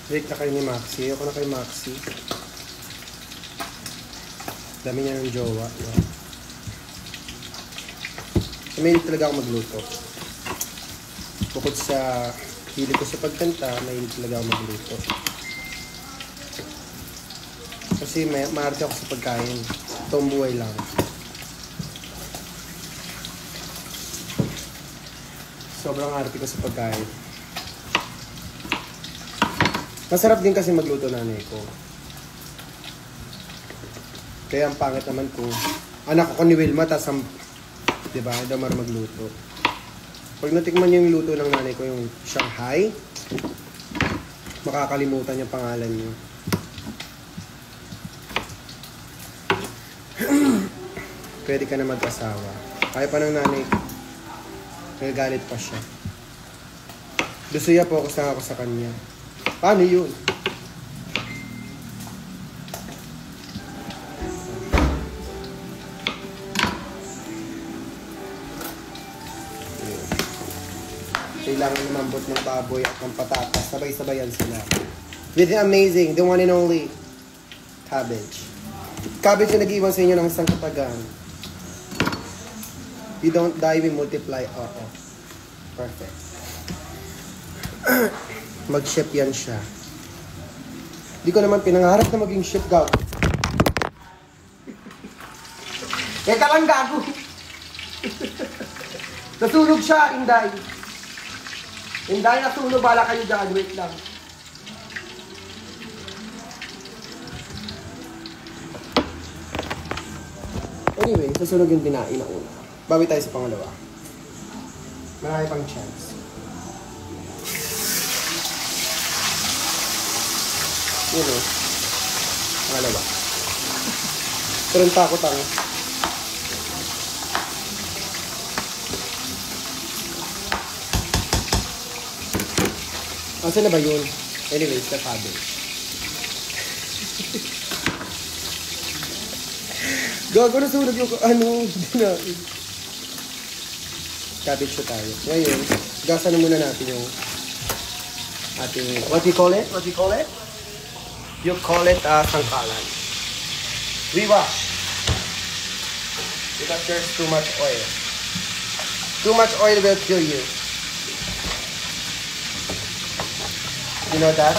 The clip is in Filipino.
Break na kayo ni Maxi. Ako na kay Maxi. Dami niya ng jowa. No? Mahilig talaga ako magluto. Bukod sa hilig ko sa pagkanta, mahilig talaga ako magluto. Kasi maarte ako sa pagkain. Itong buhay lang. Sobrang arte ko sa pagkain. Masarap din kasi magluto nanay ko. Kaya ang pangit naman kung anak ko ni Wilma, tas ang, diba, hindi daw magluto. Pag natikman niyo yung luto ng nanay ko, yung Shanghai, makakalimutan yung pangalan niyo. Pwede ka na mag-asawa. Kaya pa ng nanay ko. Nagagalit pa siya. Gusto niya, focus lang ako sa kanya. Paano yun? Kailangan lumambot ng baboy at ng patatas. Sabay-sabayan sila. With the amazing, the one and only cabbage. Cabbage yung nag-iwan sa inyo ng isang katagan. You don't die, we multiply. Oo. Perfect. Mag-chef yan siya. Hindi ko naman pinangarap na maging chef, gago. Teka lang, gago. Nasunog siya, Inday. Inday, nasunog. Bala kayo dyan. Wait lang. Anyway, susunog yung dinain na una. Bawi tayo sa pangalawa. Marami pang chance. Yun o. Pangalawa. Pero yung takot ang. Asa na ba yun? Anyways, the cabbage. Gago na sunog yung dinain. Cabbage na tayo. Ngayon, gasan na muna natin yung ating, what do you call it? What do you call it? You call it sangkalan. Rewash. Because there's too much oil. Too much oil will kill you. You know that?